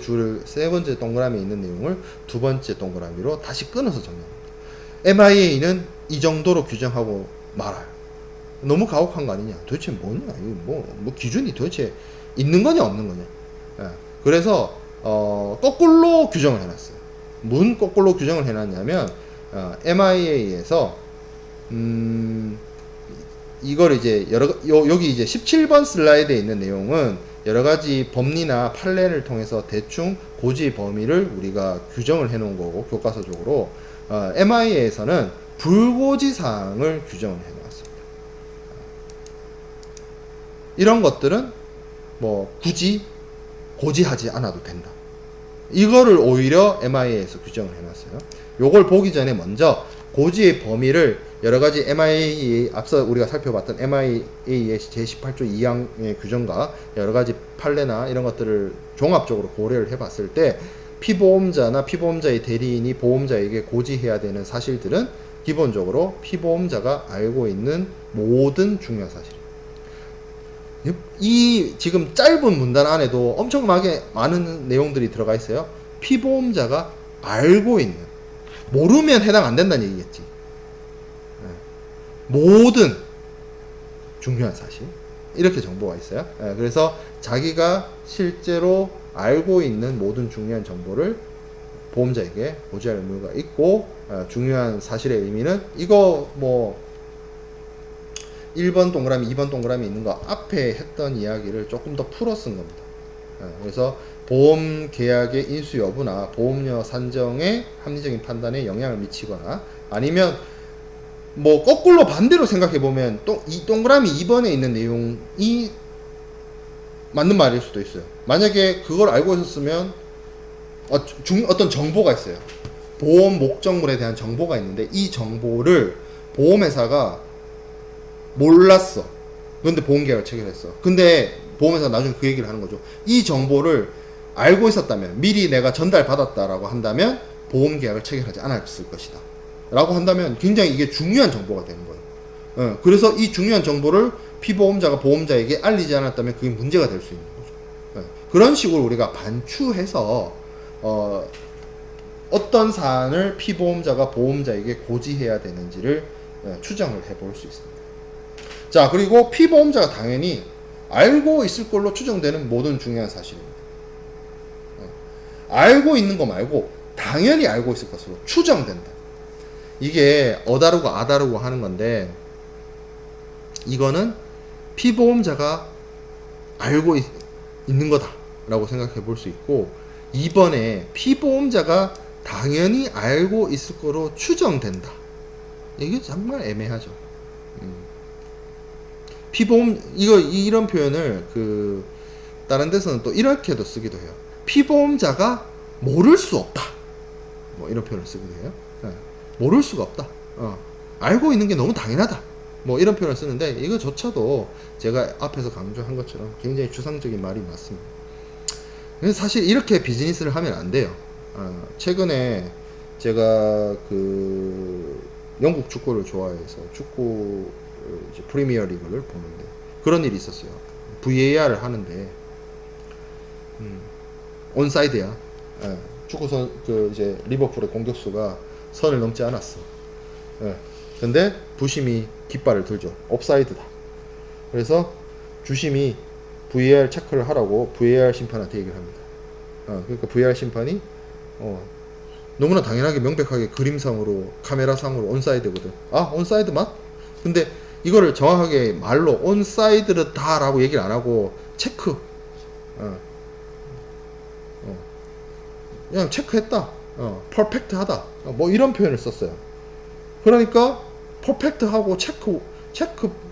동그라미에 있는 내용을 두 번째 동그라미로 다시 끊어서 정리합니다. MIA는 이 정도로 규정하고 말아요. 너무 가혹한 거 아니냐? 도대체 뭐냐? 이거 뭐 기준이 도대체 있는 거냐 없는 거냐? 그래서 거꾸로 규정을 해놨어요. 문 거꾸로 규정을 해놨냐면 MIA에서 이걸 이제 여기 이제 17번 슬라이드에 있는 내용은 여러 가지 법리나 판례를 통해서 대충 고지의 범위를 우리가 규정을 해 놓은 거고, 교과서적으로 MIA에서는 불고지 사항을 규정을 해 놓았습니다. 이런 것들은 뭐 굳이 고지하지 않아도 된다. 이거를 오히려 MIA에서 규정을 해놨어요. 요걸 보기 전에 먼저 고지의 범위를 여러 가지 MIA, 앞서 우리가 살펴봤던 MIA의 제18조 2항의 규정과 여러 가지 판례나 이런 것들을 종합적으로 고려를 해봤을 때, 피보험자나 피보험자의 대리인이 보험자에게 고지해야 되는 사실들은 기본적으로 피보험자가 알고 있는 모든 중요한 사실입니다. 이 지금 짧은 문단 안에도 엄청나게 많은 내용들이 들어가 있어요. 피보험자가 알고 있는, 모르면 해당 안 된다는 얘기겠지. 모든 중요한 사실, 이렇게 정보가 있어요. 그래서 자기가 실제로 알고 있는 모든 중요한 정보를 보험자에게 고지할 의무가 있고, 중요한 사실의 의미는 이거 뭐 1번 동그라미 2번 동그라미 있는 거 앞에 했던 이야기를 조금 더 풀어 쓴 겁니다. 그래서 보험 계약의 인수 여부나 보험료 산정의 합리적인 판단에 영향을 미치거나, 아니면 뭐 거꾸로 반대로 생각해 보면 또 이 동그라미 2번에 있는 내용이 맞는 말일 수도 있어요. 만약에 그걸 알고 있었으면 어떤 정보가 있어요. 보험 목적물에 대한 정보가 있는데 이 정보를 보험회사가 몰랐어. 근데 보험계약을 체결했어. 근데 보험회사가 나중에 그 얘기를 하는 거죠. 이 정보를 알고 있었다면, 미리 내가 전달받았다라고 한다면 보험계약을 체결하지 않았을 것이다 라고 한다면 굉장히 이게 중요한 정보가 되는 거예요. 그래서 이 중요한 정보를 피보험자가 보험자에게 알리지 않았다면 그게 문제가 될 수 있는 거죠. 그런 식으로 우리가 반추해서 어떤 사안을 피보험자가 보험자에게 고지해야 되는지를 추정을 해볼 수 있습니다. 자, 그리고 피보험자가 당연히 알고 있을 걸로 추정되는 모든 중요한 사실입니다. 알고 있는 거 말고 당연히 알고 있을 것으로 추정된다. 이게 어다르고 아다르고 하는 건데, 이거는 피보험자가 알고 있는 거다 라고 생각해 볼 수 있고, 이번에 피보험자가 당연히 알고 있을 거로 추정된다. 이게 정말 애매하죠. 이런 표현을 다른 데서는 또 이렇게도 쓰기도 해요. 피보험자가 모를 수 없다. 뭐 이런 표현을 쓰기도 해요. 모를 수가 없다. 알고 있는 게 너무 당연하다. 뭐 이런 표현을 쓰는데, 이거조차도 제가 앞에서 강조한 것처럼 굉장히 추상적인 말이 맞습니다. 그래서 사실 이렇게 비즈니스를 하면 안 돼요. 최근에 제가 영국 축구를 좋아해서 축구 이제 프리미어 리그를 보는데 그런 일이 있었어요. VAR을 하는데 온사이드야. 축구선 이제 리버풀의 공격수가 선을 넘지 않았어. 근데 부심이 깃발을 들죠. 옵사이드다. 그래서 주심이 VAR 체크를 하라고 VAR 심판한테 얘기를 합니다. 그러니까 VAR 심판이 너무나 당연하게 명백하게 그림상으로 카메라상으로 온사이드거든. 온사이드 맞? 근데 이거를 정확하게 말로 온사이드다 라고 얘기를 안 하고 체크, 그냥 체크했다, 퍼펙트하다, 뭐 이런 표현을 썼어요. 그러니까 퍼펙트하고 체크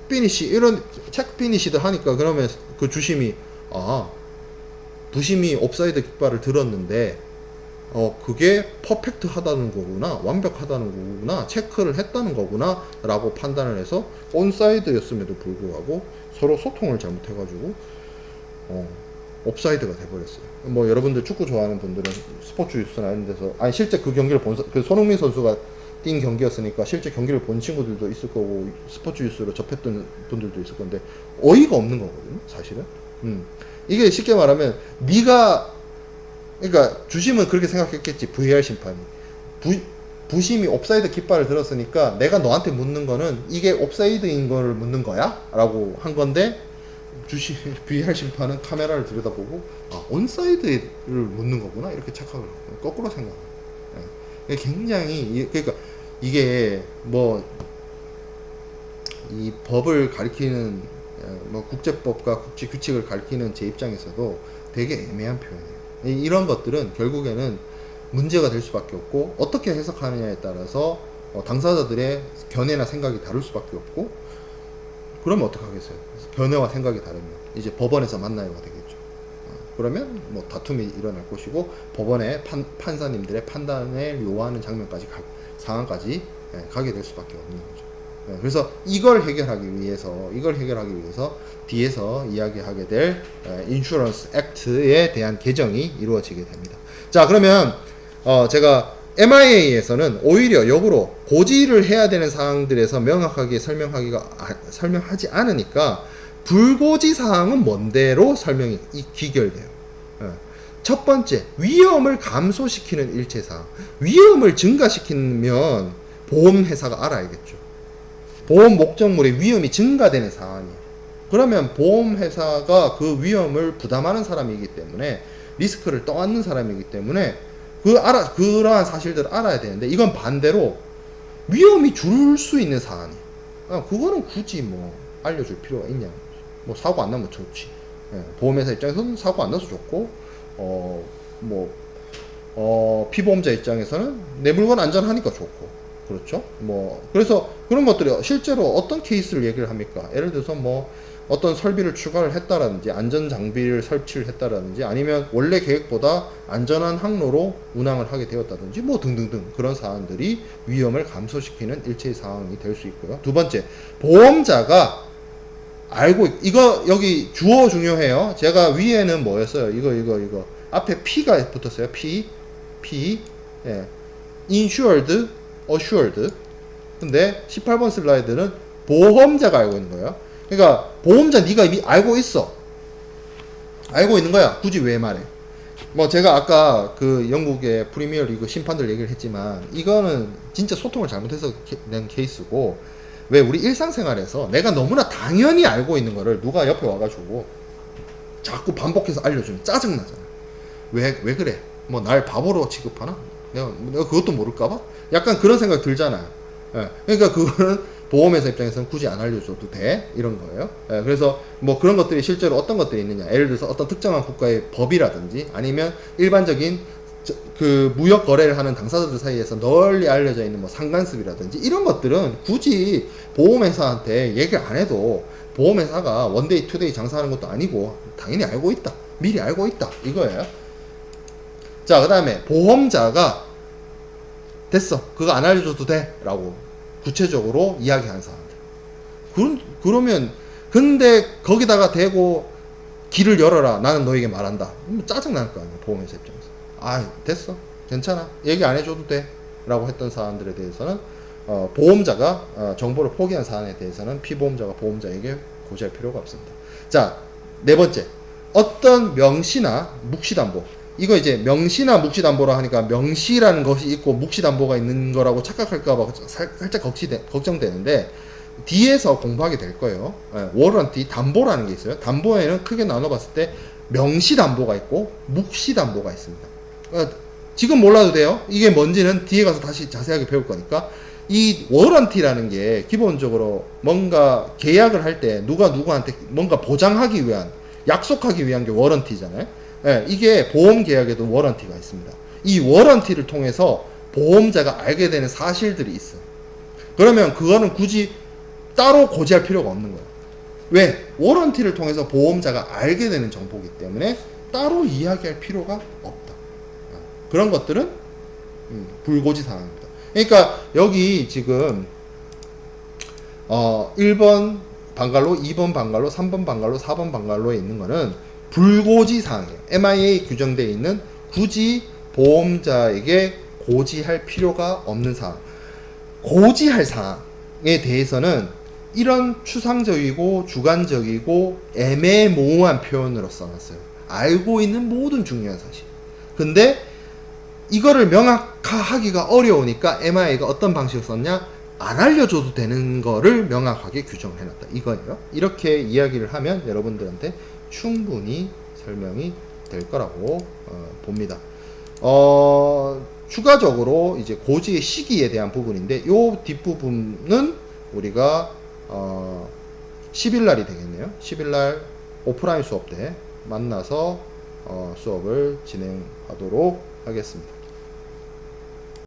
피니시, 이런 체크 피니시들 하니까, 그러면 그 주심이 부심이 옵사이드 깃발을 들었는데 그게 퍼펙트하다는 거구나, 완벽하다는 거구나, 체크를 했다는 거구나 라고 판단을 해서 온사이드였음에도 불구하고 서로 소통을 잘못해가지고 옵사이드가 돼버렸어요. 뭐 여러분들 축구 좋아하는 분들은 스포츠 뉴스나 이런 데서, 실제 그 경기를 손흥민 선수가 뛴 경기였으니까 실제 경기를 본 친구들도 있을 거고, 스포츠 뉴스로 접했던 분들도 있을 건데 어이가 없는 거거든요, 사실은. 이게 쉽게 말하면 그러니까 주심은 그렇게 생각했겠지. VAR 심판이 부심이 옵사이드 깃발을 들었으니까 내가 너한테 묻는 거는 이게 옵사이드인 걸 묻는 거야? 라고 한 건데, VAR 심판은 카메라를 들여다보고 온사이드를 묻는 거구나 이렇게 착각을 하고 거꾸로 생각해요. 굉장히 그러니까 이게 뭐 이 법을 가리키는 뭐 국제법과 국제 규칙을 가리키는 제 입장에서도 되게 애매한 표현이에요. 이런 것들은 결국에는 문제가 될 수밖에 없고 어떻게 해석하느냐에 따라서 당사자들의 견해나 생각이 다를 수밖에 없고 그러면 어떡하겠어요? 견해와 생각이 다르면 이제 법원에서 만나야가 되겠죠. 그러면 뭐 다툼이 일어날 것이고 법원의 판사님들의 판단을 요하는 장면까지 상황까지 가게 될 수밖에 없는 거죠. 그래서 이걸 해결하기 위해서 뒤에서 이야기하게 될 인슈런스 액트에 대한 개정이 이루어지게 됩니다. 자, 그러면 제가 MIA에서는 오히려 역으로 고지를 해야 되는 사항들에서 명확하게 설명하지 않으니까 불고지 사항은 뭔데로 설명이 귀결돼요. 첫 번째, 위험을 감소시키는 일체사항. 위험을 증가시키면 보험회사가 알아야겠죠. 보험 목적물의 위험이 증가되는 사안이에요. 그러면 보험회사가 그 위험을 부담하는 사람이기 때문에 리스크를 떠안는 사람이기 때문에 그러한 사실들을 알아야 되는데 이건 반대로 위험이 줄 수 있는 사안이에요. 그거는 굳이 뭐 알려줄 필요가 있냐. 뭐 사고 안 나면 좋지. 보험회사 입장에서는 사고 안 나서 좋고 피보험자 입장에서는 내 물건 안전하니까 좋고 그렇죠. 뭐 그래서 그런 것들이 실제로 어떤 케이스를 얘기를 합니까? 예를 들어서 뭐 어떤 설비를 추가를 했다라든지 안전 장비를 설치를 했다라든지 아니면 원래 계획보다 안전한 항로로 운항을 하게 되었다든지 뭐 등등등 그런 사안들이 위험을 감소시키는 일체의 상황이 될 수 있고요. 두 번째, 보험자가 이거 여기 주어 중요해요. 제가 위에는 뭐였어요? 이거 앞에 P가 붙었어요. P 예. insured, assured. 근데 18번 슬라이드는 보험자가 알고 있는 거예요. 그러니까 보험자 네가 이미 알고 있어. 알고 있는 거야. 굳이 왜 말해? 뭐 제가 아까 그 영국의 프리미어 리그 심판들 얘기를 했지만 이거는 진짜 소통을 잘못해서 낸 케이스고 왜 우리 일상생활에서 내가 너무나 당연히 알고 있는 거를 누가 옆에 와가지고 자꾸 반복해서 알려주면 짜증나잖아. 왜 그래? 뭐 날 바보로 취급하나? 내가 그것도 모를까봐? 약간 그런 생각 들잖아요. 예, 그러니까 그거는 보험회사 입장에서는 굳이 안 알려줘도 돼 이런 거예요. 예, 그래서 뭐 그런 것들이 실제로 어떤 것들이 있느냐, 예를 들어서 어떤 특정한 국가의 법이라든지 아니면 일반적인 그 무역 거래를 하는 당사자들 사이에서 널리 알려져 있는 뭐 상간습이라든지 이런 것들은 굳이 보험회사한테 얘기를 안 해도 보험회사가 원데이 투데이 장사하는 것도 아니고 당연히 알고 있다, 미리 알고 있다 이거예요. 자, 그 다음에 보험자가 됐어, 그거 안 알려줘도 돼 라고 구체적으로 이야기하는 사람들. 그러면 근데 거기다가 대고 길을 열어라, 나는 너에게 말한다, 짜증날 거 아니야 보험회사 입장에서. 됐어, 괜찮아, 얘기 안 해줘도 돼 라고 했던 사람들에 대해서는 보험자가 정보를 포기한 사안에 대해서는 피보험자가 보험자에게 고지할 필요가 없습니다. 자, 네 번째, 어떤 명시나 묵시담보. 이거 이제 명시나 묵시담보라 하니까 명시라는 것이 있고 묵시담보가 있는 거라고 착각할까봐 살짝 걱정되는데 뒤에서 공부하게 될 거예요. 워런티, 담보라는 게 있어요. 담보에는 크게 나눠봤을 때 명시담보가 있고 묵시담보가 있습니다. 지금 몰라도 돼요. 이게 뭔지는 뒤에 가서 다시 자세하게 배울 거니까. 이 워런티라는 게 기본적으로 뭔가 계약을 할 때 누가 누구한테 뭔가 보장하기 위한, 약속하기 위한 게 워런티잖아요. 이게 보험 계약에도 워런티가 있습니다. 이 워런티를 통해서 보험자가 알게 되는 사실들이 있어요. 그러면 그거는 굳이 따로 고지할 필요가 없는 거예요. 왜? 워런티를 통해서 보험자가 알게 되는 정보이기 때문에 따로 이야기할 필요가 없다. 그런 것들은 불고지 사항입니다. 그러니까 여기 지금 1번 방갈로, 2번 방갈로, 3번 방갈로, 4번 방갈로에 있는 거는 불고지 사항이에요. MIA 규정되어 있는 굳이 보험자에게 고지할 필요가 없는 사항. 고지할 사항에 대해서는 이런 추상적이고 주관적이고 애매모호한 표현으로 써놨어요. 알고 있는 모든 중요한 사실. 근데 이거를 명확하기가 어려우니까 MIA가 어떤 방식을 썼냐? 안 알려줘도 되는 거를 명확하게 규정을 해놨다 이거예요. 이렇게 이야기를 하면 여러분들한테 충분히 설명이 될 거라고 봅니다. 추가적으로 이제 고지의 시기에 대한 부분인데 요 뒷부분은 우리가 10일 날이 되겠네요. 10일 날 오프라인 수업 때 만나서 수업을 진행하도록 하겠습니다.